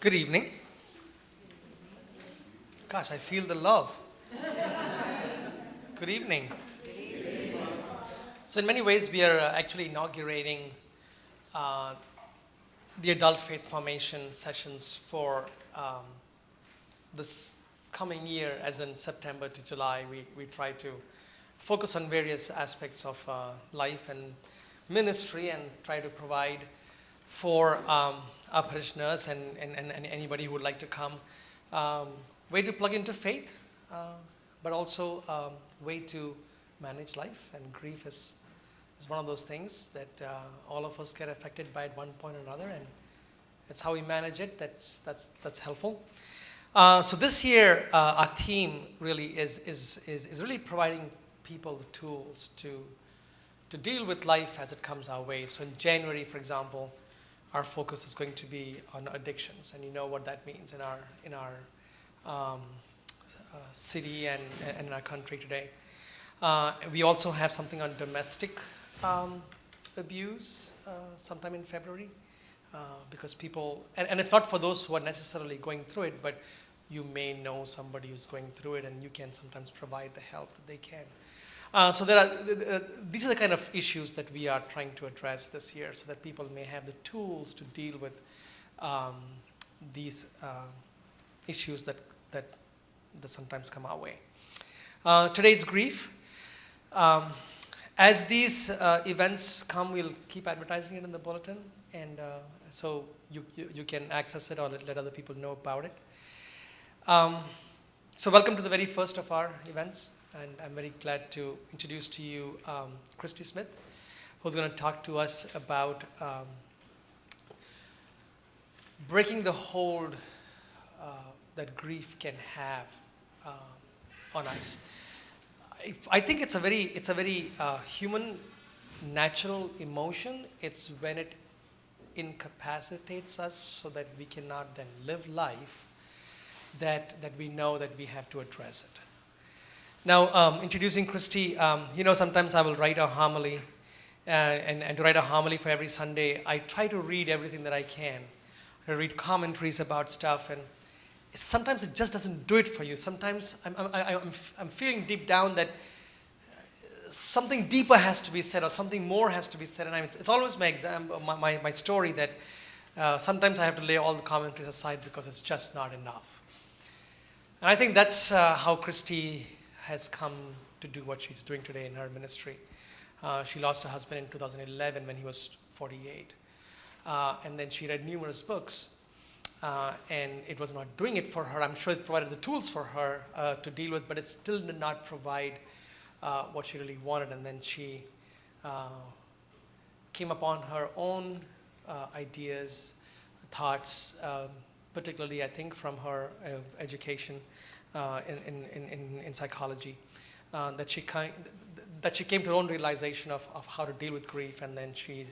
Good evening. Gosh, I feel the love. Good evening. So, in many ways, we are actually inaugurating uh, the adult faith formation sessions for this coming year, as in September to July. We try to focus on various aspects of life and ministry and try to provide for our parishioners and anybody who would like to come, way to plug into faith, but also way to manage life. And grief is one of those things that all of us get affected by at one point or another, and it's how we manage it that's helpful. So this year, our theme really is really providing people the tools to deal with life as it comes our way. So in January, for example, our focus is going to be on addictions, and you know what that means in our city and in our country today. We also have something on domestic abuse sometime in February, because people, and it's not for those who are necessarily going through it, but you may know somebody who's going through it, and you can sometimes provide the help that they can. So these are the kind of issues that we are trying to address this year, so that people may have the tools to deal with these issues that sometimes come our way. Today it's grief. As these events come, we'll keep advertising it in the bulletin, and so you can access it or let other people know about it. So welcome to the very first of our events. And I'm very glad to introduce to you Krisit Smith, who's going to talk to us about breaking the hold that grief can have on us. I think it's a very human, natural emotion. It's when it incapacitates us so that we cannot then live life that we know that we have to address it. Now, introducing Christy, sometimes I will write a homily, and to write a homily for every Sunday, I try to read everything that I can. I read commentaries about stuff, and sometimes it just doesn't do it for you. Sometimes I'm feeling deep down that something deeper has to be said, or something more has to be said, and it's always my story that sometimes I have to lay all the commentaries aside because it's just not enough. And I think that's how Christy has come to do what she's doing today in her ministry. She lost her husband in 2011 when he was 48. And then she read numerous books, and it was not doing it for her. I'm sure it provided the tools for her to deal with, but it still did not provide what she really wanted. And then she came upon her own ideas, thoughts, particularly I think from her education in psychology, that she came to her own realization of how to deal with grief, and then she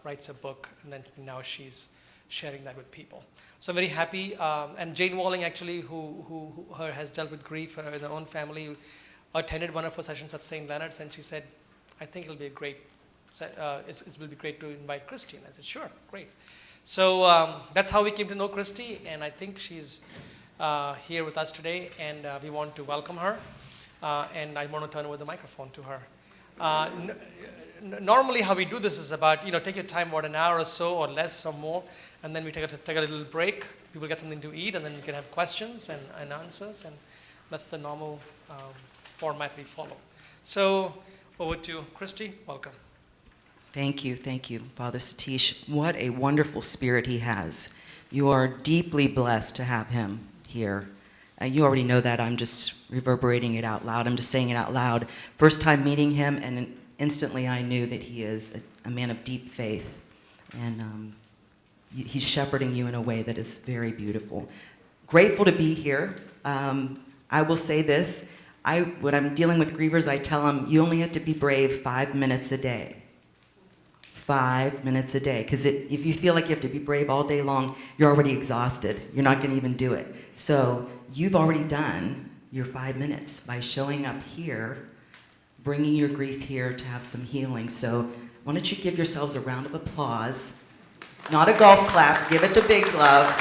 writes a book, and then now she's sharing that with people. So I'm very happy. And Jane Walling, actually, who has dealt with grief in her own family, attended one of her sessions at St. Leonard's, and she said, "I think it'll be a great. It will be great to invite Christy." And I said, "Sure, great." So that's how we came to know Christy, and I think she's here with us today, and we want to welcome her, and I want to turn over the microphone to her. Normally how we do this is about, take your time, about an hour or so, or less or more, and then we take a little break, people get something to eat, and then we can have questions and answers, and that's the normal format we follow. So over to Christy. Welcome. Thank you, Father Satish. What a wonderful spirit he has. You are deeply blessed to have him here. You already know that. I'm just reverberating it out loud. I'm just saying it out loud. First time meeting him, and instantly I knew that he is a man of deep faith. And he's shepherding you in a way that is very beautiful. Grateful to be here. I will say this. When I'm dealing with grievers, I tell them, you only have to be brave 5 minutes a day. 5 minutes a day, because if you feel like you have to be brave all day long, you're already exhausted. You're not going to even do it. So you've already done your 5 minutes by showing up here, bringing your grief here to have some healing. So why don't you give yourselves a round of applause? Not a golf clap, give it the big glove.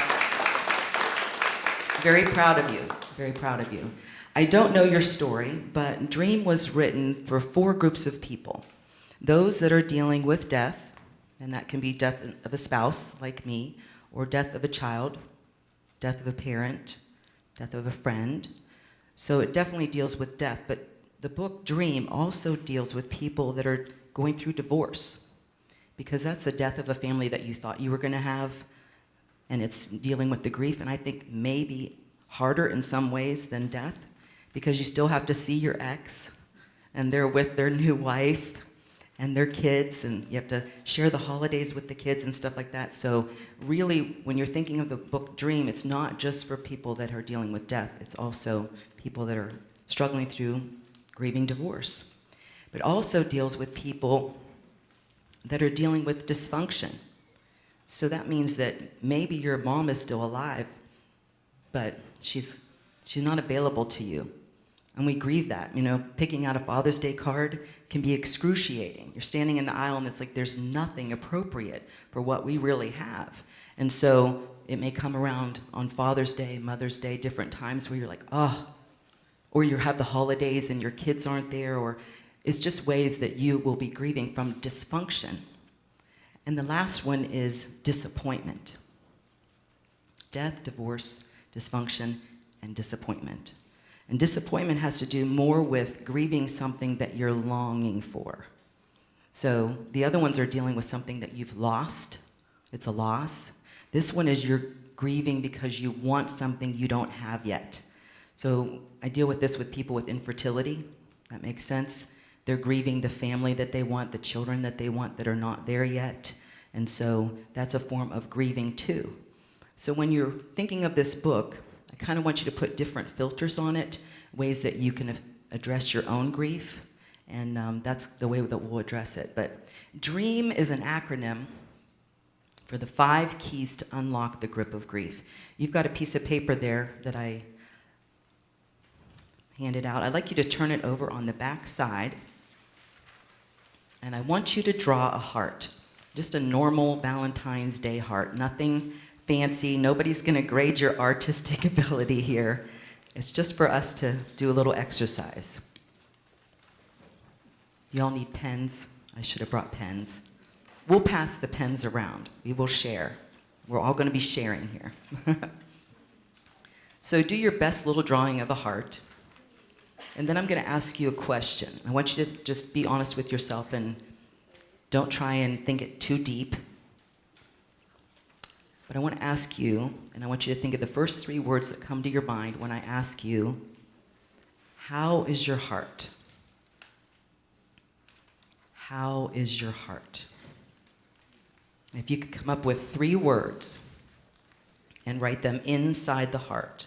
Very proud of you. Very proud of you. I don't know your story, but Dream was written for 4 groups of people. Those that are dealing with death, and that can be death of a spouse, like me, or death of a child, death of a parent, death of a friend. So it definitely deals with death, but the book Dream also deals with people that are going through divorce, because that's the death of a family that you thought you were going to have, and it's dealing with the grief, and I think maybe harder in some ways than death, because you still have to see your ex, and they're with their new wife and their kids, and you have to share the holidays with the kids and stuff like that. So really, when you're thinking of the book Dream, it's not just for people that are dealing with death, it's also people that are struggling through grieving divorce. But it also deals with people that are dealing with dysfunction. So that means that maybe your mom is still alive, but she's not available to you. And we grieve that. You know, picking out a Father's Day card can be excruciating. You're standing in the aisle and it's like there's nothing appropriate for what we really have. And so it may come around on Father's Day, Mother's Day, different times where you're like, oh, or you have the holidays and your kids aren't there, or it's just ways that you will be grieving from dysfunction. And the last one is disappointment. Death, divorce, dysfunction, and disappointment. And disappointment has to do more with grieving something that you're longing for. So the other ones are dealing with something that you've lost. It's a loss. This one is you're grieving because you want something you don't have yet. So I deal with this with people with infertility. That makes sense. They're grieving the family that they want, the children that they want that are not there yet. And so that's a form of grieving too. So when you're thinking of this book, I kind of want you to put different filters on it, ways that you can address your own grief, and that's the way that we'll address it. But DREAM is an acronym for the 5 keys to unlock the grip of grief. You've got a piece of paper there that I handed out. I'd like you to turn it over on the back side, and I want you to draw a heart, just a normal Valentine's Day heart, nothing fancy. Nobody's going to grade your artistic ability here. It's just for us to do a little exercise. You all need pens. I should have brought pens. We'll pass the pens around. We will share. We're all going to be sharing here. So do your best little drawing of a heart. And then I'm going to ask you a question. I want you to just be honest with yourself and don't try and think it too deep. But I want to ask you, and I want you to think of the first 3 words that come to your mind when I ask you, how is your heart? How is your heart? If you could come up with 3 words and write them inside the heart.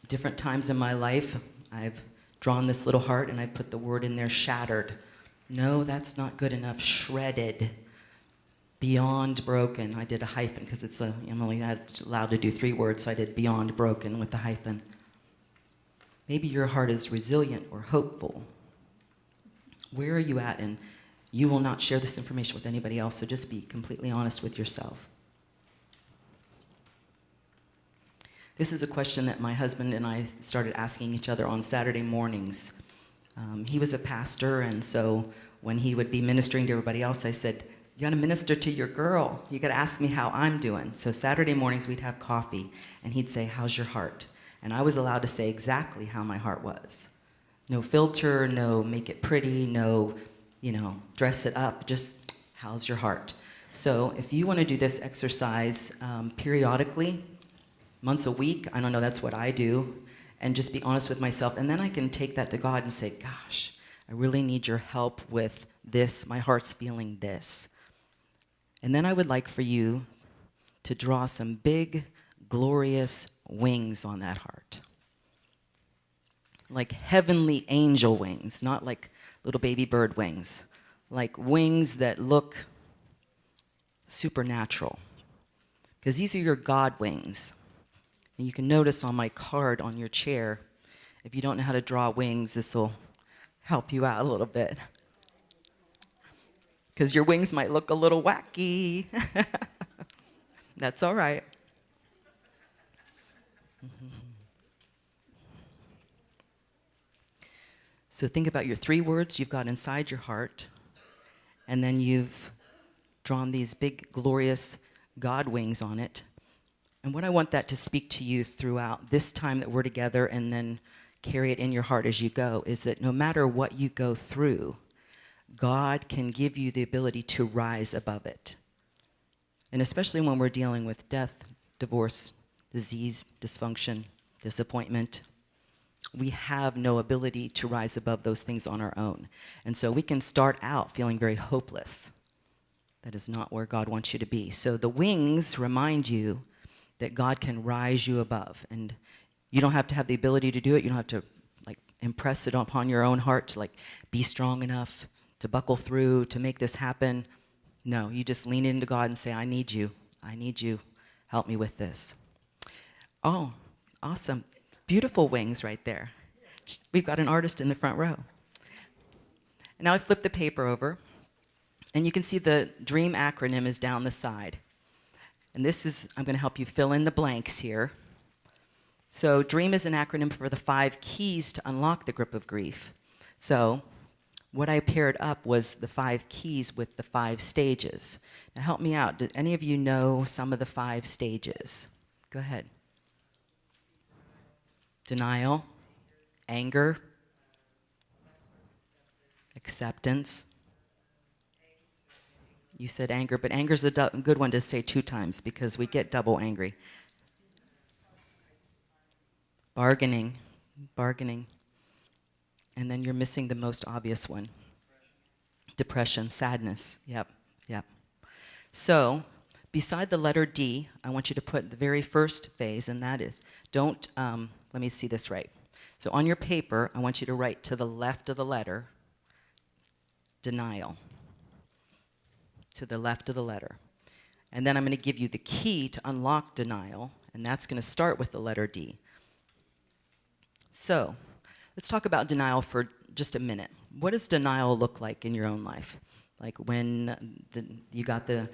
Different times in my life, I've drawn this little heart and I put the word in there, shattered. No, that's not good enough. Shredded. Beyond broken. I did a hyphen because I'm only allowed to do 3 words, so I did beyond broken with the hyphen. Maybe your heart is resilient or hopeful. Where are you at? And you will not share this information with anybody else, so just be completely honest with yourself. This is a question that my husband and I started asking each other on Saturday mornings. He was a pastor, and so when he would be ministering to everybody else, I said, you got to minister to your girl. You got to ask me how I'm doing. So Saturday mornings we'd have coffee, and he'd say, how's your heart? And I was allowed to say exactly how my heart was. No filter, no make it pretty, no, dress it up, just how's your heart? So if you want to do this exercise periodically, once a week, I don't know, that's what I do, and just be honest with myself, and then I can take that to God and say, gosh, I really need your help with this. My heart's feeling this. And then I would like for you to draw some big, glorious wings on that heart. Like heavenly angel wings, not like little baby bird wings. Like wings that look supernatural. Because these are your God wings. And you can notice on my card on your chair, if you don't know how to draw wings, this will help you out a little bit. Because your wings might look a little wacky. That's all right. So think about your 3 words you've got inside your heart, and then you've drawn these big, glorious God wings on it. And what I want that to speak to you throughout this time that we're together, and then carry it in your heart as you go, is that no matter what you go through, God can give you the ability to rise above it. And especially when we're dealing with death, divorce, disease, dysfunction, disappointment, we have no ability to rise above those things on our own. And so we can start out feeling very hopeless. That is not where God wants you to be. So the wings remind you that God can rise you above. And you don't have to have the ability to do it. You don't have to impress it upon your own heart to be strong enough to buckle through, to make this happen. No, you just lean into God and say, I need you. I need you. Help me with this. Oh, awesome. Beautiful wings right there. We've got an artist in the front row. And now I flip the paper over, and you can see the DREAM acronym is down the side. And this is, I'm going to help you fill in the blanks here. So DREAM is an acronym for the 5 keys to unlock the grip of grief. So what I paired up was the 5 keys with the 5 stages. Now help me out. Do any of you know some of the 5 stages? Go ahead. Denial, anger, acceptance. You said anger, but anger's a good one to say 2 times because we get double angry. Bargaining. And then you're missing the most obvious one. Depression, sadness. Yep. So, beside the letter D, I want you to put the very first phase, and that is, let me see this right. So on your paper, I want you to write to the left of the letter, denial. To the left of the letter. And then I'm going to give you the key to unlock denial, and that's going to start with the letter D. So, let's talk about denial for just a minute. What does denial look like in your own life? Like when you got the,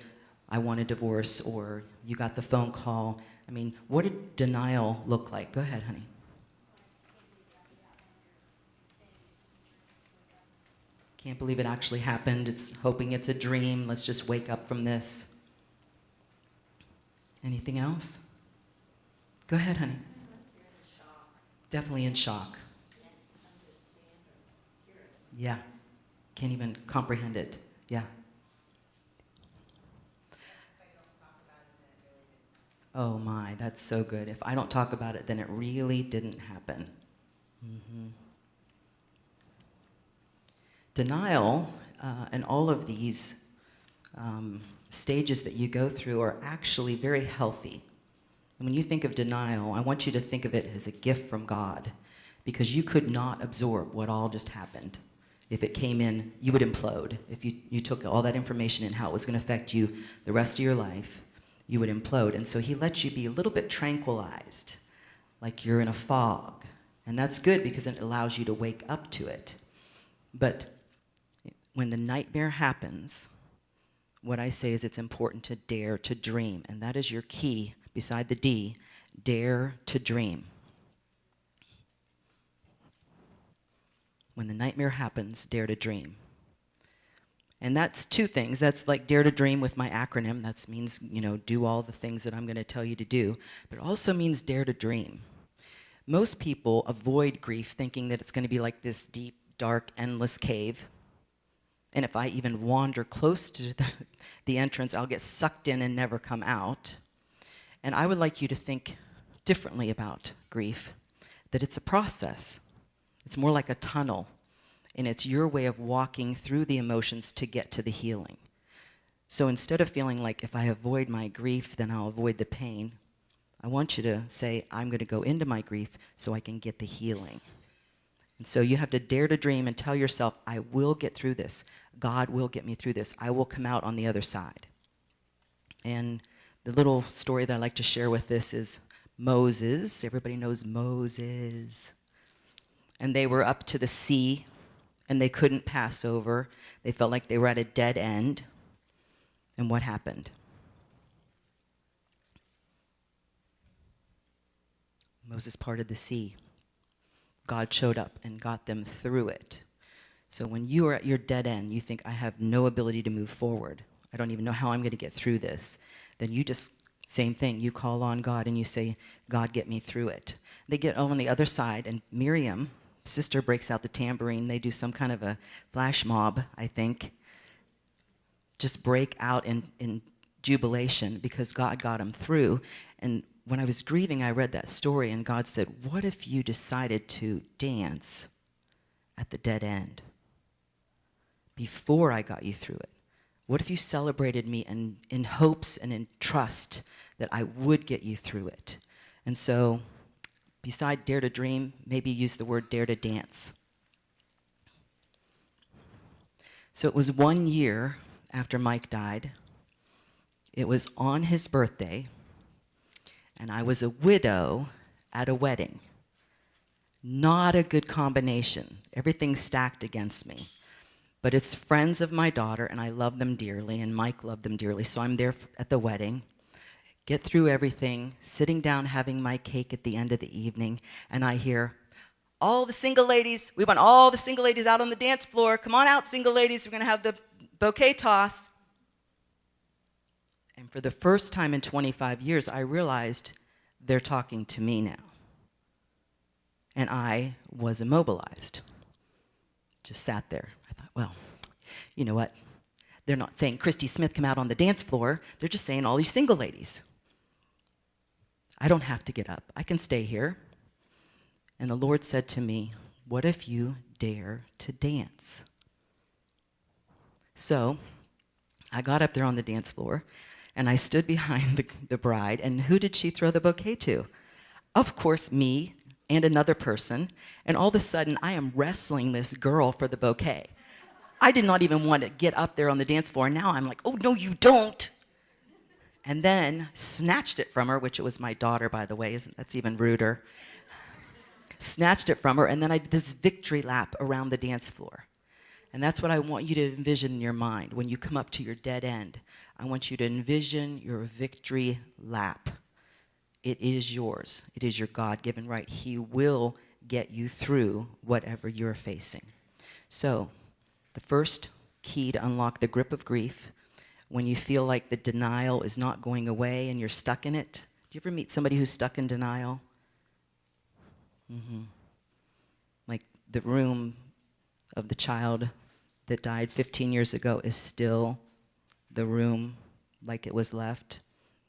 I want a divorce, or you got the phone call. I mean, what did denial look like? Go ahead, honey. Can't believe it actually happened. It's hoping it's a dream. Let's just wake up from this. Anything else? Go ahead, honey. Definitely in shock. Yeah. Can't even comprehend it. Yeah. Oh my, that's so good. If I don't talk about it, then it really didn't happen. Mm-hmm. Denial and all of these stages that you go through are actually very healthy. And when you think of denial, I want you to think of it as a gift from God, because you could not absorb what all just happened. If it came in, you would implode. If you took all that information and how it was going to affect you the rest of your life, you would implode. And so he lets you be a little bit tranquilized, like you're in a fog. And that's good because it allows you to wake up to it. But when the nightmare happens, what I say is it's important to dare to dream. And that is your key beside the D, dare to dream. When the nightmare happens, dare to dream. And that's 2 things. That's like dare to dream with my acronym. That means, do all the things that I'm going to tell you to do. But it also means dare to dream. Most people avoid grief thinking that it's going to be like this deep, dark, endless cave. And if I even wander close to the entrance, I'll get sucked in and never come out. And I would like you to think differently about grief, that it's a process. It's more like a tunnel, and it's your way of walking through the emotions to get to the healing. So instead of feeling like if I avoid my grief, then I'll avoid the pain, I want you to say, I'm going to go into my grief so I can get the healing. And so you have to dare to dream and tell yourself, I will get through this. God will get me through this. I will come out on the other side. And the little story that I like to share with this is Moses. Everybody knows Moses. And they were up to the sea, and they couldn't pass over. They felt like they were at a dead end. And what happened? Moses parted the sea. God showed up and got them through it. So when you are at your dead end, you think, I have no ability to move forward. I don't even know how I'm going to get through this. Then you just, same thing, you call on God and you say, God, get me through it. They get on the other side, and Miriam, sister, breaks out the tambourine. They do some kind of a flash mob, I think. Just break out in jubilation because God got them through. And when I was grieving, I read that story, and God said, what if you decided to dance at the dead end before I got you through it? What if you celebrated me in hopes and in trust that I would get you through it? And so, beside dare to dream, maybe use the word dare to dance. So it was 1 year after Mike died. It was on his birthday, and I was a widow at a wedding. Not a good combination. Everything stacked against me. But it's friends of my daughter, and I love them dearly, and Mike loved them dearly, so I'm there at the wedding, get through everything, sitting down having my cake at the end of the evening, and I hear, all the single ladies, we want all the single ladies out on the dance floor. Come on out, single ladies, we're going to have the bouquet toss. And for the first time in 25 years, I realized they're talking to me now. And I was immobilized. Just sat there. I thought, well, you know what? They're not saying, Krisit Smith, come out on the dance floor. They're just saying, all these single ladies. I don't have to get up. I can stay here. And the Lord said to me, what if you dare to dance? So I got up there on the dance floor, and I stood behind the bride, and who did she throw the bouquet to? Of course, me and another person, and all of a sudden, I am wrestling this girl for the bouquet. I did not even want to get up there on the dance floor, and now I'm like, oh, no, you don't. And then snatched it from her, which it was my daughter, by the way, that's even ruder. Snatched it from her, and then I did this victory lap around the dance floor. And that's what I want you to envision in your mind. When you come up to your dead end, I want you to envision your victory lap. It is yours. It is your God-given right. He will get you through whatever you're facing. So, the first key to unlock the grip of grief, when you feel like the denial is not going away and you're stuck in it. Do you ever meet somebody who's stuck in denial? Like the room of the child that died 15 years ago is still the room like it was left.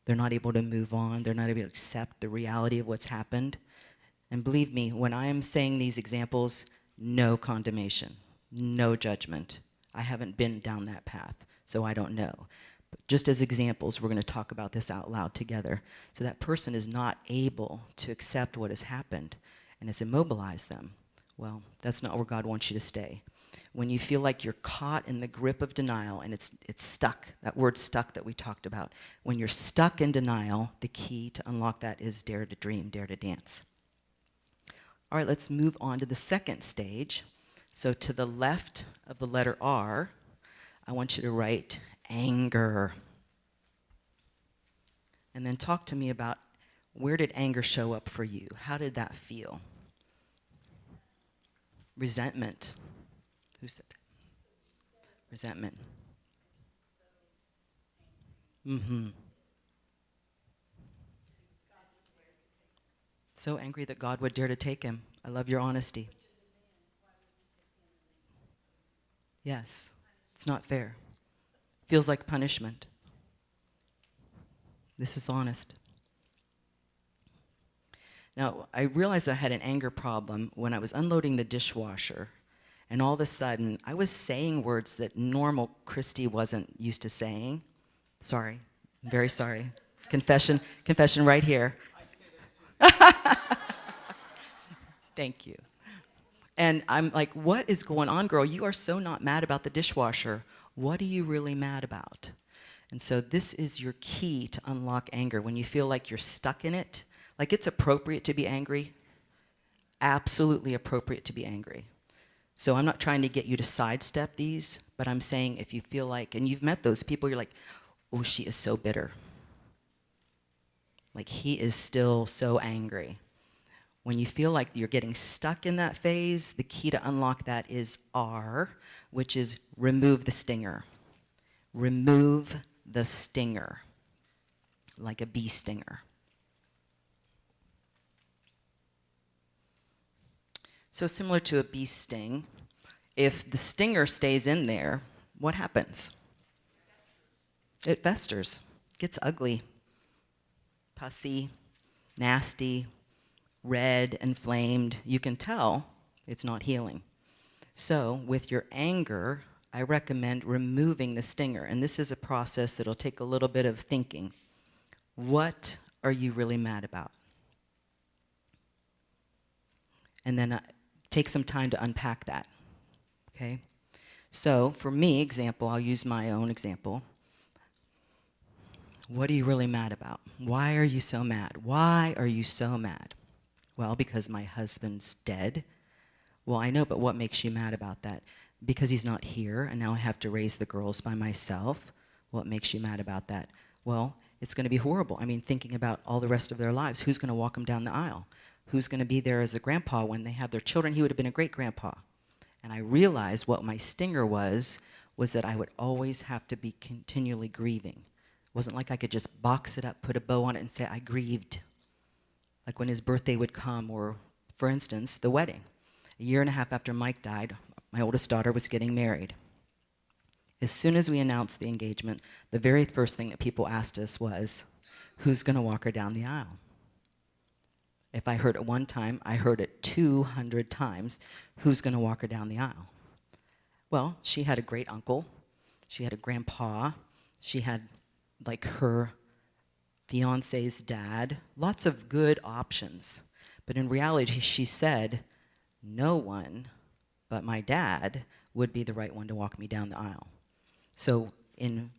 They're not able to move on. They're not able to accept the reality of what's happened. And believe me, when I am saying these examples, no condemnation, no judgment. I haven't been down that path, so I don't know. But just as examples, we're going to talk about this out loud together. So that person is not able to accept what has happened, and it's immobilized them. Well, that's not where God wants you to stay. When you feel like you're caught in the grip of denial and it's stuck, that word stuck that we talked about, when you're stuck in denial, the key to unlock that is dare to dream, dare to dance. All right, let's move on to the second stage. So to the left of the letter R, I want you to write anger. And then talk to me about, where did anger show up for you? How did that feel? Resentment. Who said that? Resentment. So angry that God would dare to take him. I love your honesty. Yes, it's not fair. Feels like punishment. This is honest. Now, I realized I had an anger problem when I was unloading the dishwasher, and all of a sudden, I was saying words that normal Christy wasn't used to saying. Sorry, I'm very sorry. It's confession right here. Thank you. And I'm like, what is going on, girl? You are so not mad about the dishwasher. What are you really mad about? And so this is your key to unlock anger. When you feel like you're stuck in it, like it's appropriate to be angry, absolutely appropriate to be angry. So I'm not trying to get you to sidestep these, but I'm saying if you feel like, and you've met those people, you're like, oh, she is so bitter. Like he is still so angry. When you feel like you're getting stuck in that phase, the key to unlock that is R, which is remove the stinger. Remove the stinger, like a bee stinger. So similar to a bee sting, if the stinger stays in there, what happens? It festers, gets ugly, pussy, nasty, red, inflamed. You can tell it's not healing. So with your anger, I recommend removing the stinger. And this is a process that'll take a little bit of thinking. What are you really mad about? And then take some time to unpack that, okay? So for me, example, I'll use my own example. What are you really mad about? Why are you so mad? Why are you so mad? Well, because my husband's dead. Well, I know, but what makes you mad about that? Because he's not here, and now I have to raise the girls by myself. What makes you mad about that? Well, it's going to be horrible. I mean, thinking about all the rest of their lives. Who's going to walk them down the aisle? Who's going to be there as a grandpa when they have their children? He would have been a great grandpa. And I realized what my stinger was that I would always have to be continually grieving. It wasn't like I could just box it up, put a bow on it, and say, I grieved. Like when his birthday would come, or, for instance, the wedding. A year and a half after Mike died, my oldest daughter was getting married. As soon as we announced the engagement, the very first thing that people asked us was, who's going to walk her down the aisle? If I heard it one time, I heard it 200 times. Who's going to walk her down the aisle? Well, she had a great uncle. She had a grandpa. She had, like, her fiance's dad. Lots of good options. But in reality, she said, no one but my dad would be the right one to walk me down the aisle. So in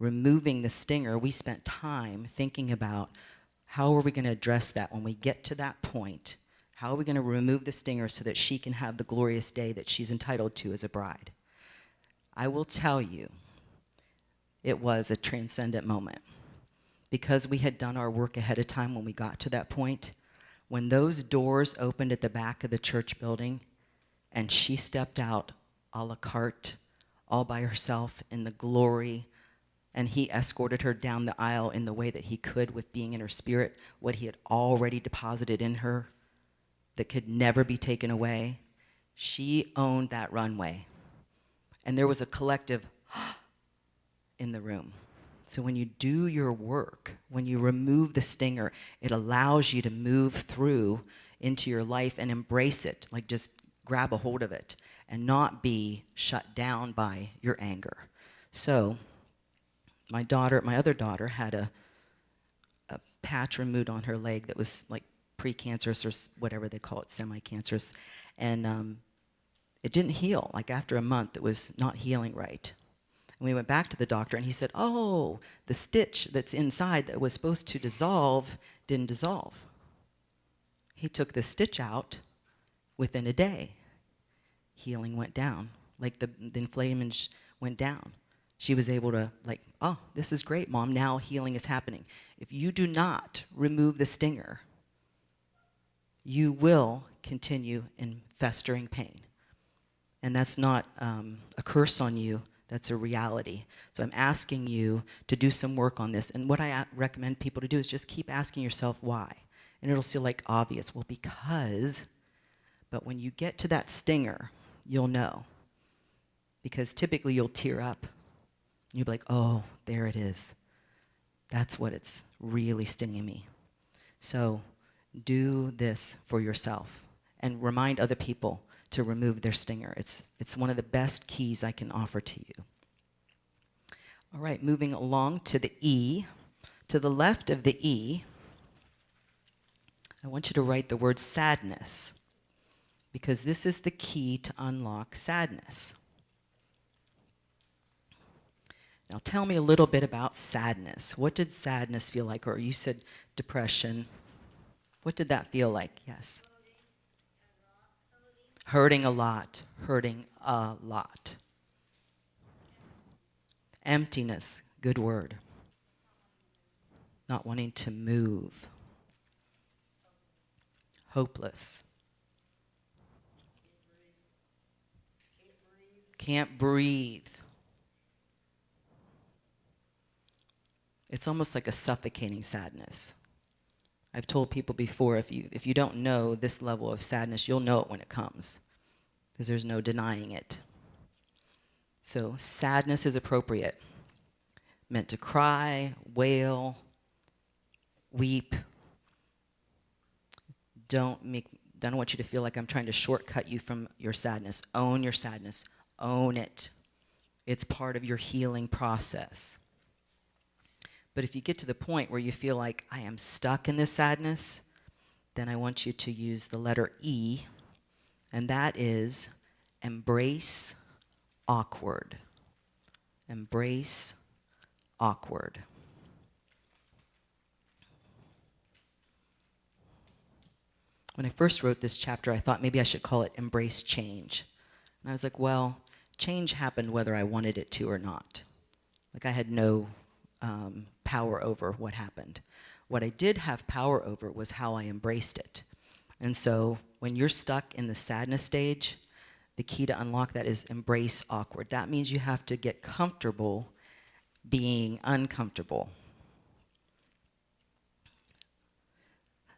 removing the stinger, we spent time thinking about how are we going to address that when we get to that point? How are we going to remove the stinger so that she can have the glorious day that she's entitled to as a bride? I will tell you, it was a transcendent moment. Because we had done our work ahead of time when we got to that point, when those doors opened at the back of the church building and she stepped out a la carte, all by herself in the glory, and he escorted her down the aisle in the way that he could with being in her spirit, what he had already deposited in her that could never be taken away. She owned that runway. And there was a collective in the room. So when you do your work, when you remove the stinger, it allows you to move through into your life and embrace it, like just grab a hold of it and not be shut down by your anger. So my other daughter had a patch removed on her leg that was like precancerous, or whatever they call it, semi-cancerous, and it didn't heal. Like after a month, it was not healing right. And we went back to the doctor, and he said, oh, the stitch that's inside that was supposed to dissolve didn't dissolve. He took the stitch out within a day. Healing went down, like the inflammation went down. She was able to, like, oh, this is great, Mom. Now healing is happening. If you do not remove the stinger, you will continue in festering pain. And that's not a curse on you. That's a reality. So I'm asking you to do some work on this. And what I recommend people to do is just keep asking yourself why. And it'll seem like obvious. Well, because. But when you get to that stinger, you'll know. Because typically you'll tear up. You'll be like, oh, there it is. That's what it's really stinging me. So do this for yourself. And remind other people to remove their stinger. It's one of the best keys I can offer to you. All right, moving along to the E. To the left of the E, I want you to write the word sadness, because this is the key to unlock sadness. Now tell me a little bit about sadness. What did sadness feel like? Or you said depression. What did that feel like? Yes. Hurting a lot. Hurting a lot. Emptiness. Good word. Not wanting to move. hopeless. Can't breathe. It's almost like a suffocating sadness. I've told people before, if you don't know this level of sadness, you'll know it when it comes, because there's no denying it. So sadness is appropriate. Meant to cry, wail, weep. Don't want you to feel like I'm trying to shortcut you from your sadness. Own your sadness. Own it. It's part of your healing process. But if you get to the point where you feel like I am stuck in this sadness, then I want you to use the letter E, and that is embrace awkward. Embrace awkward. When I first wrote this chapter, I thought maybe I should call it Embrace Change. And I was like, well, change happened whether I wanted it to or not. Like I had no power over what happened. What I did have power over was how I embraced it. And so when you're stuck in the sadness stage, the key to unlock that is embrace awkward. That means you have to get comfortable being uncomfortable.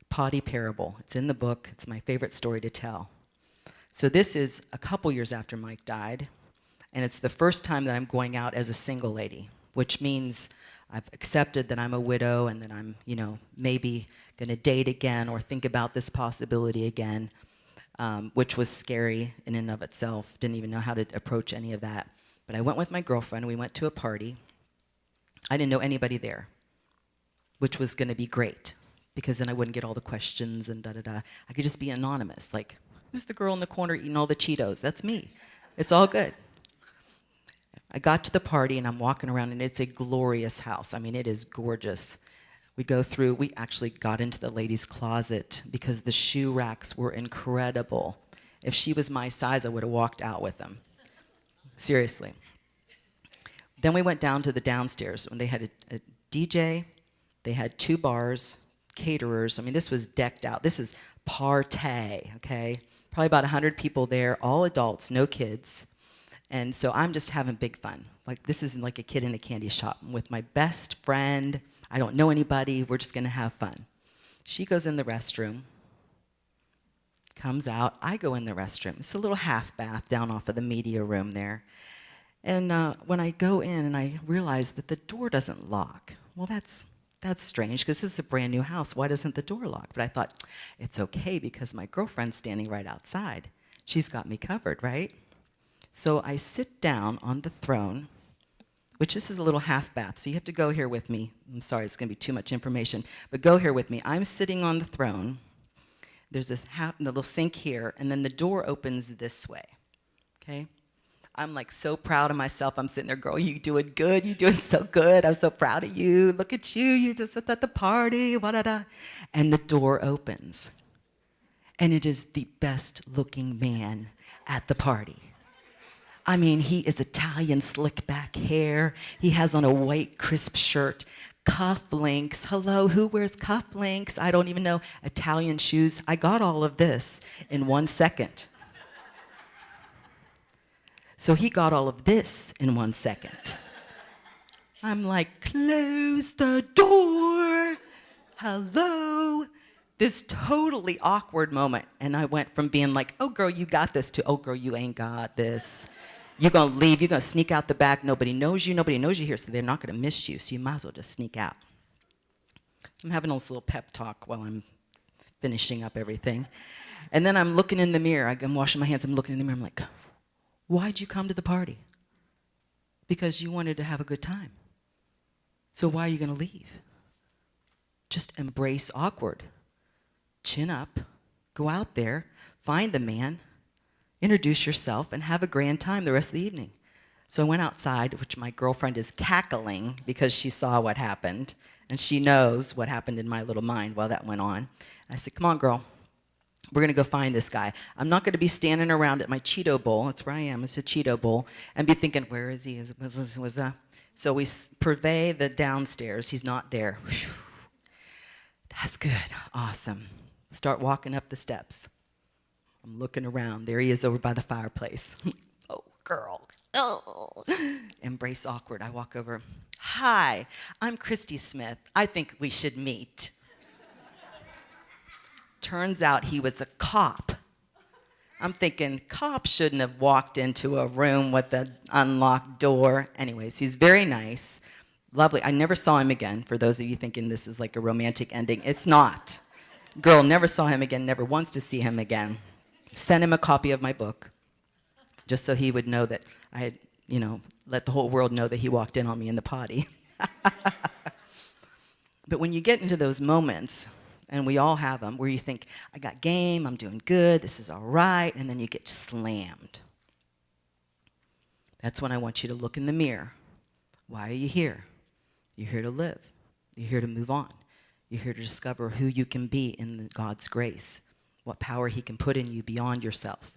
Potty parable. It's in the book. It's my favorite story to tell. So this is a couple years after Mike died, and it's the first time that I'm going out as a single lady, which means I've accepted that I'm a widow and that I'm, maybe going to date again or think about this possibility again, which was scary in and of itself. Didn't even know how to approach any of that. But I went with my girlfriend. We went to a party. I didn't know anybody there, which was going to be great, because then I wouldn't get all the questions and da-da-da. I could just be anonymous, like, who's the girl in the corner eating all the Cheetos? That's me. It's all good. I got to the party, and I'm walking around, and it's a glorious house. I mean, it is gorgeous. We actually got into the ladies' closet because the shoe racks were incredible. If she was my size, I would have walked out with them. Seriously. Then we went down to the downstairs, and they had a DJ. They had 2 bars, caterers. I mean, this was decked out. This is party, okay? Probably about 100 people there, all adults, no kids. And so I'm just having big fun. Like, this isn't like a kid in a candy shop. I'm with my best friend. I don't know anybody. We're just going to have fun. She goes in the restroom, comes out. I go in the restroom. It's a little half bath down off of the media room there. And when I go in and I realize that the door doesn't lock. Well, that's strange, because this is a brand new house. Why doesn't the door lock? But I thought, it's okay, because my girlfriend's standing right outside. She's got me covered, right? So I sit down on the throne, which this is a little half bath, so you have to go here with me. I'm sorry, it's going to be too much information, but go here with me. I'm sitting on the throne. There's this little sink here, and then the door opens this way, okay? I'm like so proud of myself. I'm sitting there, girl, you doing good. You doing so good. I'm so proud of you. Look at you. You just at the party. Wa-da-da. And the door opens. And it is the best looking man at the party. I mean, he is Italian, slick back hair. He has on a white, crisp shirt, cufflinks. Hello, who wears cufflinks? I don't even know. Italian shoes. I got all of this in 1 second. So he got all of this in 1 second. I'm like, close the door. Hello. This totally awkward moment. And I went from being like, oh, girl, you got this, to, oh, girl, you ain't got this. You're going to leave. You're going to sneak out the back. Nobody knows you. Nobody knows you here, so they're not going to miss you. So you might as well just sneak out. I'm having this little pep talk while I'm finishing up everything. And then I'm looking in the mirror. I'm washing my hands. I'm looking in the mirror. I'm like, why'd you come to the party? Because you wanted to have a good time. So why are you going to leave? Just embrace awkward. Chin up. Go out there. Find the man. Introduce yourself and have a grand time the rest of the evening. So I went outside, which my girlfriend is cackling because she saw what happened. And she knows what happened in my little mind while that went on. And I said, come on, girl. We're going to go find this guy. I'm not going to be standing around at my Cheeto bowl. That's where I am. It's a Cheeto bowl. And be thinking, where is he? So we purvey the downstairs. He's not there. Whew. That's good. Awesome. Start walking up the steps. I'm looking around. There he is over by the fireplace. Oh, girl. Oh. Embrace awkward. I walk over. Hi, I'm Krisit Smith. I think we should meet. Turns out he was a cop. I'm thinking, cops shouldn't have walked into a room with an unlocked door. Anyways, he's very nice, lovely. I never saw him again, for those of you thinking this is like a romantic ending. It's not. Girl, never saw him again, never wants to see him again. Sent him a copy of my book, just so he would know that I had, let the whole world know that he walked in on me in the potty. But when you get into those moments, and we all have them, where you think, I got game, I'm doing good, this is all right, and then you get slammed. That's when I want you to look in the mirror. Why are you here? You're here to live. You're here to move on. You're here to discover who you can be in God's grace, what power he can put in you beyond yourself.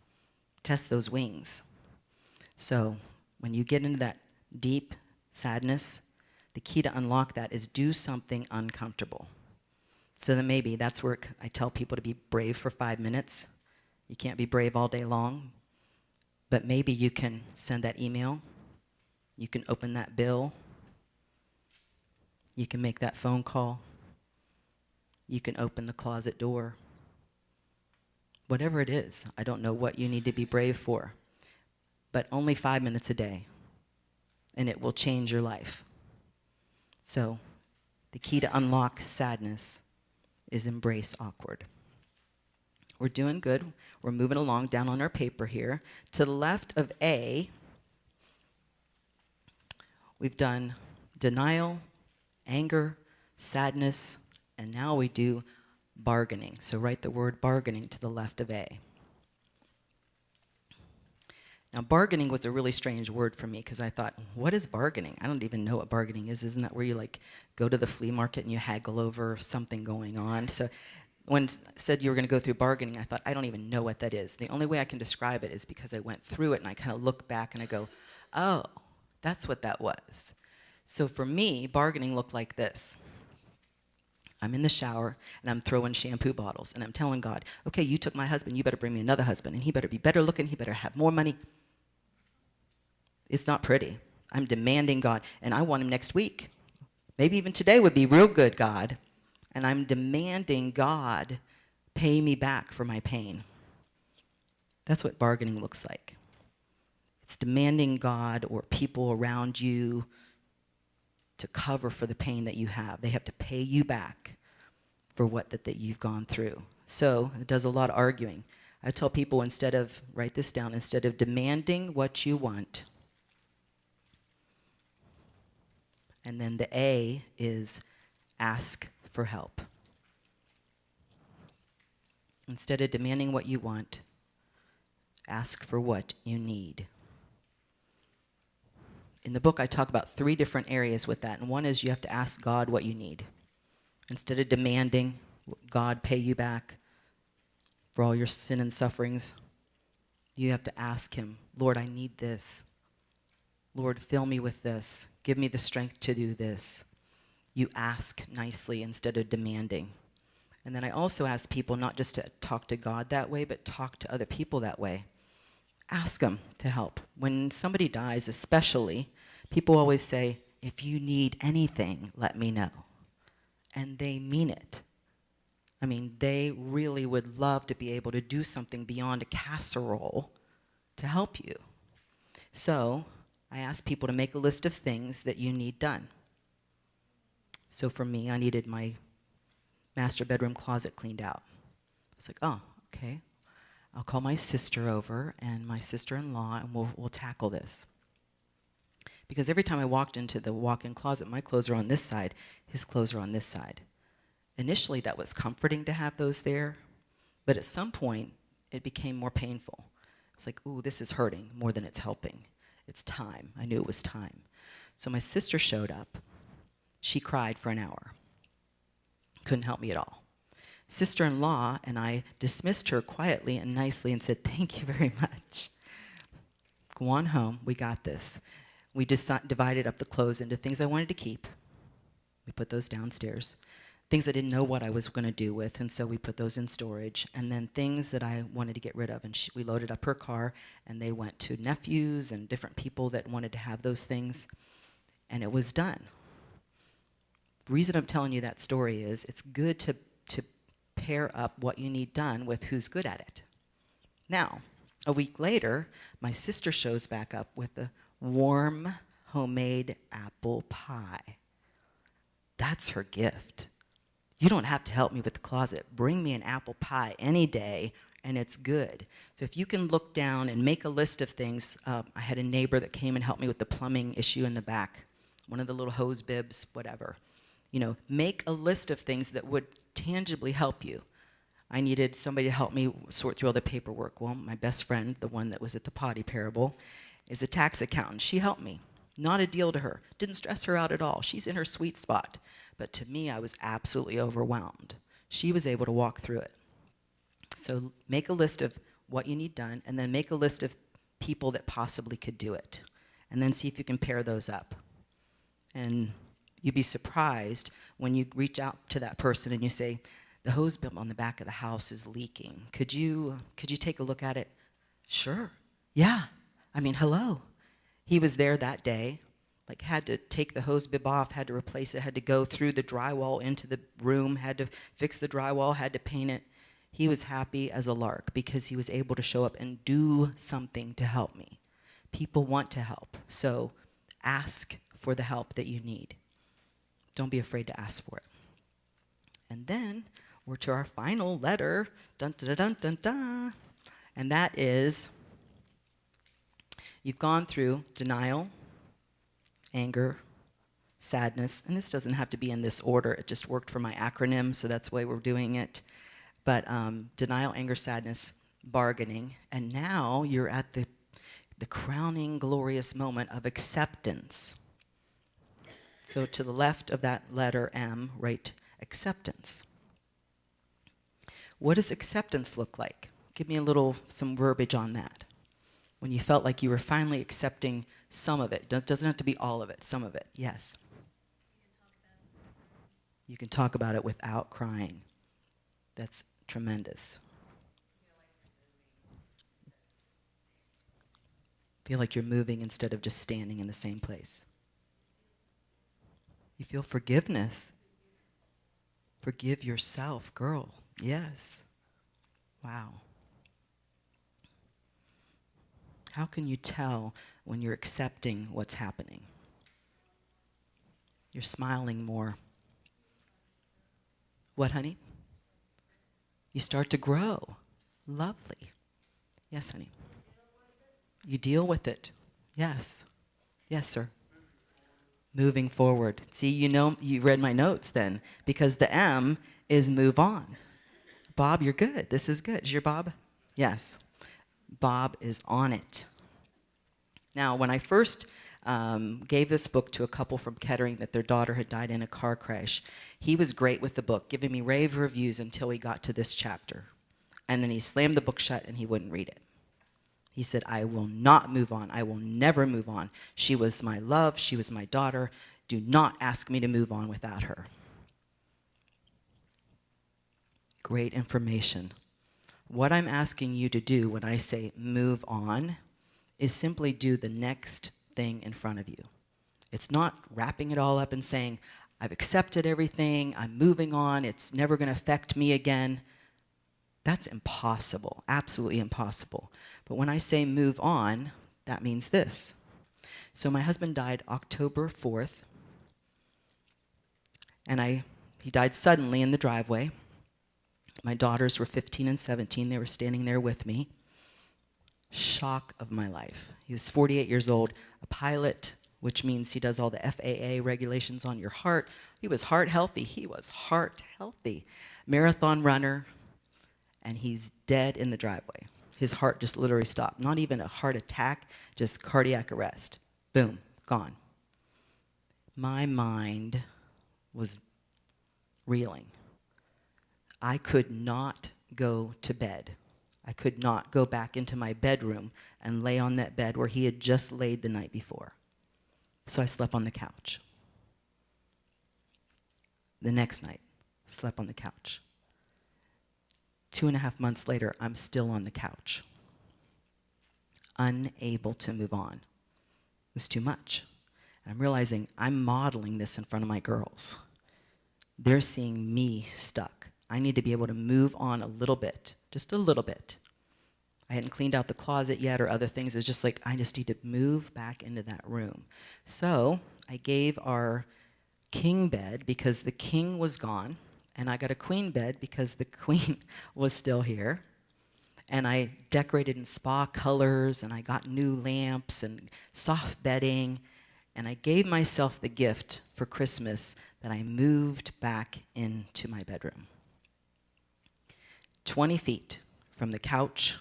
Test those wings. So when you get into that deep sadness, the key to unlock that is do something uncomfortable. So then maybe that's where I tell people to be brave for 5 minutes. You can't be brave all day long. But maybe you can send that email. You can open that bill. You can make that phone call. You can open the closet door. Whatever it is, I don't know what you need to be brave for. But only 5 minutes a day. And it will change your life. So the key to unlock sadness is embrace awkward. We're doing good. We're moving along down on our paper here. To the left of A, we've done denial, anger, sadness, and now we do bargaining. So write the word bargaining to the left of A. Now, bargaining was a really strange word for me because I thought, what is bargaining? I don't even know what bargaining is. Isn't that where you go to the flea market and you haggle over something going on? So when it said you were going to go through bargaining, I thought, I don't even know what that is. The only way I can describe it is because I went through it and I kind of look back and I go, oh, that's what that was. So for me, bargaining looked like this. I'm in the shower and I'm throwing shampoo bottles and I'm telling God, okay, you took my husband, you better bring me another husband and he better be better looking, he better have more money. It's not pretty. I'm demanding God, and I want him next week. Maybe even today would be real good, God. And I'm demanding God pay me back for my pain. That's what bargaining looks like. It's demanding God or people around you to cover for the pain that you have. They have to pay you back for what that you've gone through. So it does a lot of arguing. I tell people write this down, instead of demanding what you want, and then the A is ask for help. Instead of demanding what you want, ask for what you need. In the book, I talk about 3 different areas with that, and one is you have to ask God what you need. Instead of demanding God pay you back for all your sin and sufferings, you have to ask him, Lord, I need this. Lord, fill me with this. Give me the strength to do this. You ask nicely instead of demanding. And then I also ask people not just to talk to God that way, but talk to other people that way. Ask them to help. When somebody dies, especially, people always say, if you need anything, let me know. And they mean it. I mean, they really would love to be able to do something beyond a casserole to help you. So I ask people to make a list of things that you need done. So for me, I needed my master bedroom closet cleaned out. I was like, oh, okay. I'll call my sister over and my sister-in-law, and we'll tackle this. Because every time I walked into the walk-in closet, my clothes are on this side, his clothes are on this side. Initially, that was comforting to have those there, but at some point, it became more painful. It was like, ooh, this is hurting more than it's helping. It's time. I knew it was time. So my sister showed up. She cried for an hour. Couldn't help me at all. Sister-in-law and I dismissed her quietly and nicely and said, thank you very much. Go on home. We got this. We just divided up the clothes into things I wanted to keep. We put those downstairs. things I didn't know what I was going to do with, and so we put those in storage. And then things that I wanted to get rid of, and we loaded up her car, and they went to nephews and different people that wanted to have those things, and it was done. The reason I'm telling you that story is it's good to pair up what you need done with who's good at it. Now, a week later, my sister shows back up with a warm homemade apple pie. That's her gift. You don't have to help me with the closet. Bring me an apple pie any day, and it's good. So if you can look down and make a list of things. I had a neighbor that came and helped me with the plumbing issue in the back, one of the little hose bibs, whatever. You know, make a list of things that would tangibly help you. I needed somebody to help me sort through all the paperwork. Well, my best friend, the one that was at the potty parable, is a tax accountant. She helped me. Not a deal to her. Didn't stress her out at all. She's in her sweet spot. But to me, I was absolutely overwhelmed. She was able to walk through it. So make a list of what you need done, and then make a list of people that possibly could do it. And then see if you can pair those up. And you'd be surprised when you reach out to that person and you say, the hose bib on the back of the house is leaking. Could you take a look at it? Sure. Yeah. I mean, hello. He was there that day, like had to take the hose bib off, had to replace it, had to go through the drywall into the room, had to fix the drywall, had to paint it. He was happy as a lark because he was able to show up and do something to help me. People want to help, so ask for the help that you need. Don't be afraid to ask for it. And then we're to our final letter, dun, dun, dun, dun, dun, and that is, you've gone through denial, anger, sadness, and this doesn't have to be in this order. It just worked for my acronym, so that's why we're doing it. But denial, anger, sadness, bargaining, and now you're at the crowning glorious moment of acceptance. So to the left of that letter M, write acceptance. What does acceptance look like? Give me some verbiage on that. When you felt like you were finally accepting some of it. Doesn't have to be all of it, some of it. Yes. You can talk about it without crying. That's tremendous. Feel like you're moving instead of just standing in the same place. You feel forgiveness. Forgive yourself, girl. Yes. Wow. How can you tell when you're accepting what's happening? You're smiling more. What, honey? You start to grow. Lovely. Yes, honey. You deal with it. Yes. Yes, sir. Moving forward. See, you read my notes then, because the M is move on. Bob, you're good. This is good. Is your Bob? Yes. Bob is on it. Now, when I first gave this book to a couple from Kettering that their daughter had died in a car crash, he was great with the book, giving me rave reviews until he got to this chapter. And then he slammed the book shut and he wouldn't read it. He said, I will not move on. I will never move on. She was my love. She was my daughter. Do not ask me to move on without her. Great information. What I'm asking you to do when I say move on is simply do the next thing in front of you. It's not wrapping it all up and saying, I've accepted everything, I'm moving on, it's never going to affect me again. That's impossible, absolutely impossible. But when I say move on, that means this. So my husband died October 4th, and he died suddenly in the driveway. My daughters were 15 and 17. They were standing there with me. Shock of my life. He was 48 years old, a pilot, which means he does all the FAA regulations on your heart. He was heart healthy. He was heart healthy. Marathon runner, and he's dead in the driveway. His heart just literally stopped. Not even a heart attack, just cardiac arrest. Boom, gone. My mind was reeling. I could not go to bed. I could not go back into my bedroom and lay on that bed where he had just laid the night before. So I slept on the couch. The next night, slept on the couch. 2.5 months later, I'm still on the couch, unable to move on. It was too much. And I'm realizing I'm modeling this in front of my girls. They're seeing me stuck. I need to be able to move on a little bit, just a little bit. I hadn't cleaned out the closet yet or other things. It was just like, I just need to move back into that room. So I gave our king bed because the king was gone, and I got a queen bed because the queen was still here. And I decorated in spa colors, and I got new lamps and soft bedding, and I gave myself the gift for Christmas that I moved back into my bedroom. 20 feet from the couch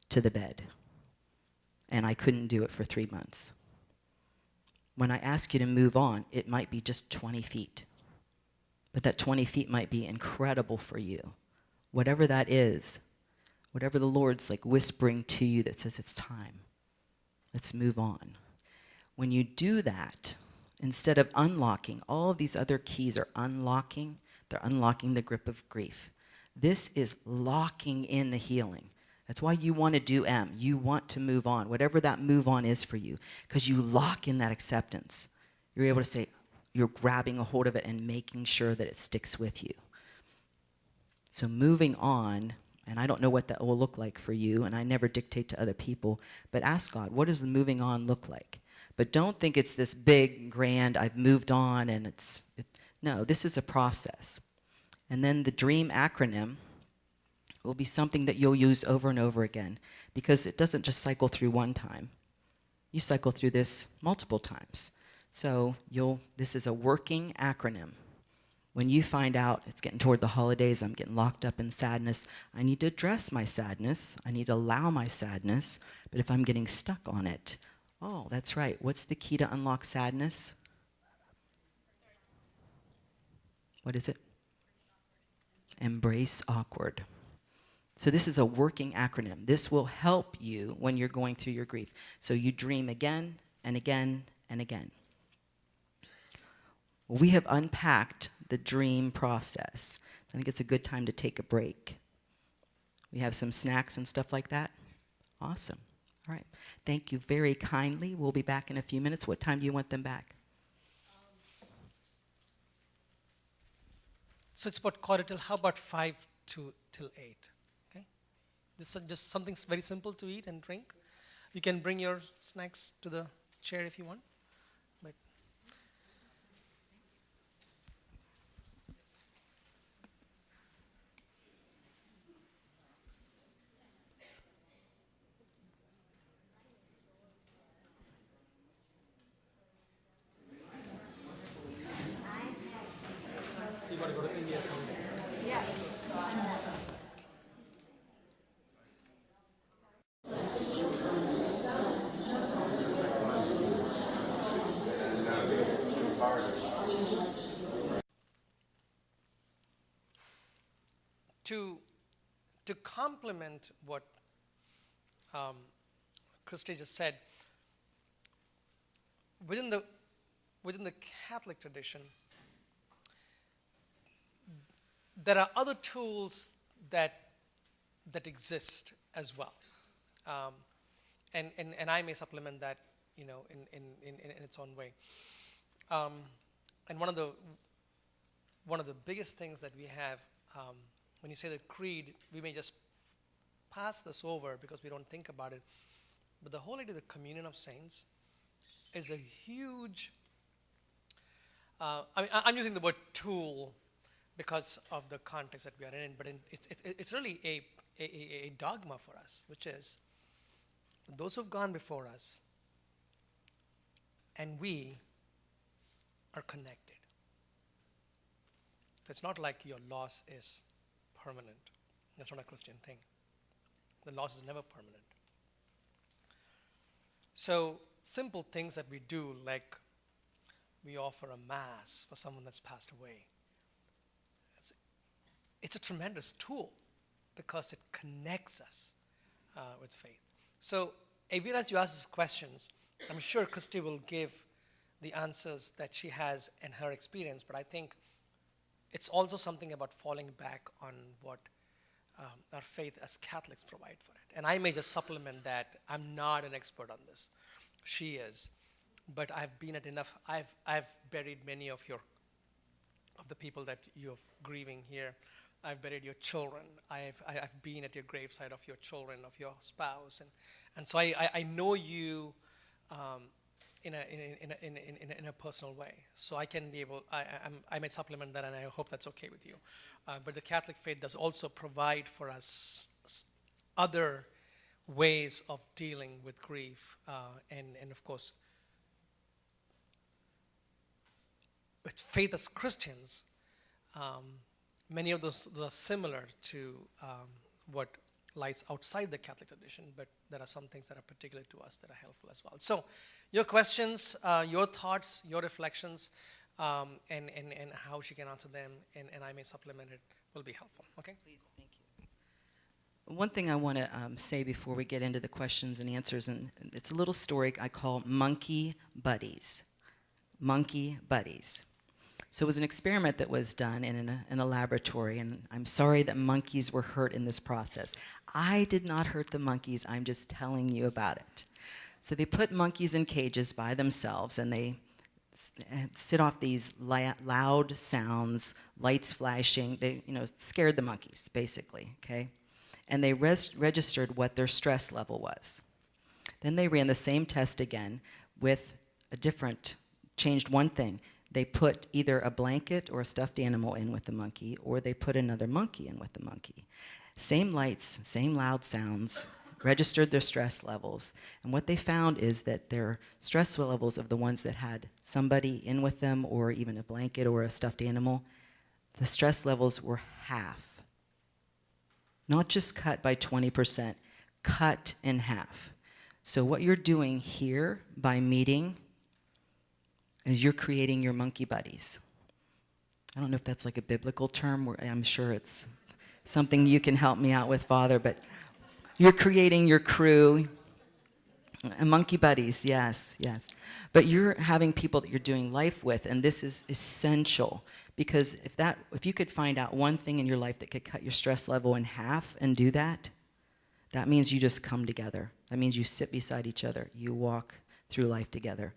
to the bed, and I couldn't do it for 3 months. When I ask you to move on, it might be just 20 feet, but that 20 feet might be incredible for you. Whatever that is, whatever the Lord's like whispering to you that says it's time, let's move on. When you do that, instead of unlocking, all of these other keys are unlocking, they're unlocking the grip of grief. This is locking in the healing. That's why you want to do M. You want to move on, whatever that move on is for you, because you lock in that acceptance. You're able to say, you're grabbing a hold of it and making sure that it sticks with you. So moving on, and I don't know what that will look like for you, and I never dictate to other people, but ask God, what does the moving on look like? But don't think it's this big, grand, I've moved on, and no, this is a process. And then the DREAM acronym will be something that you'll use over and over again, because it doesn't just cycle through one time. You cycle through this multiple times. So this is a working acronym. When you find out it's getting toward the holidays, I'm getting locked up in sadness, I need to address my sadness, I need to allow my sadness, but if I'm getting stuck on it, oh, that's right, what's the key to unlock sadness? What is it? Embrace awkward. So this is a working acronym. This will help you when you're going through your grief. So you dream again and again and again. We have unpacked the dream process. I think it's a good time to take a break. We have some snacks and stuff like that. Awesome. All right. Thank you very kindly. We'll be back in a few minutes. What time do you want them back? So it's about quarter till. How about 5 till 8? Okay. This is just something very simple to eat and drink. You can bring your snacks to the chair if you want. But you want to go to India someday? To complement what Krisit just said, within the Catholic tradition, there are other tools that exist as well, and I may supplement that, in its own way. And one of the biggest things that we have, when you say the creed, we may just pass this over because we don't think about it. But the whole idea of the communion of saints is a huge. I'm using the word tool because of the context that we are in, but it's really a dogma for us, which is those who've gone before us and we are connected. So it's not like your loss is permanent. That's not a Christian thing. The loss is never permanent. So simple things that we do, like we offer a mass for someone that's passed away. It's a tremendous tool because it connects us with faith. So even as you ask these questions, I'm sure Christy will give the answers that she has in her experience, but I think it's also something about falling back on what our faith as Catholics provide for it. And I may just supplement that. I'm not an expert on this. She is, but I've been at enough. I've buried many of the people that you're grieving here. I've buried your children. I've been at your graveside of your children, of your spouse, and so I know you in a personal way. So I can be able. I may supplement that, and I hope that's okay with you. But the Catholic faith does also provide for us other ways of dealing with grief, and of course, with faith as Christians, many of those are similar to what lies outside the Catholic tradition, but there are some things that are particular to us that are helpful as well. So your questions, your thoughts, your reflections, and how she can answer them, and I may supplement it, will be helpful. Okay? Please, thank you. One thing I want to say before we get into the questions and answers, and it's a little story I call Monkey Buddies. Monkey Buddies. So it was an experiment that was done in a laboratory, and I'm sorry that monkeys were hurt in this process. I did not hurt the monkeys, I'm just telling you about it. So they put monkeys in cages by themselves, and they set off these loud sounds, lights flashing. They, scared the monkeys, basically, okay? And they registered what their stress level was. Then they ran the same test again with changed one thing. They put either a blanket or a stuffed animal in with the monkey, or they put another monkey in with the monkey. Same lights, same loud sounds, registered their stress levels. And what they found is that their stress levels of the ones that had somebody in with them, or even a blanket or a stuffed animal, the stress levels were half. Not just cut by 20%, cut in half. So what you're doing here by meeting is you're creating your monkey buddies. I don't know if that's like a biblical term. I'm sure it's something you can help me out with, Father, but you're creating your crew. Monkey buddies, yes. But you're having people that you're doing life with, and this is essential, because if you could find out one thing in your life that could cut your stress level in half and do that, that means you just come together. That means you sit beside each other. You walk through life together.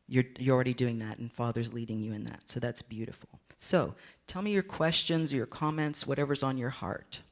You're already doing that, and Father's leading you in that. So that's beautiful. So tell me your questions, your comments, whatever's on your heart.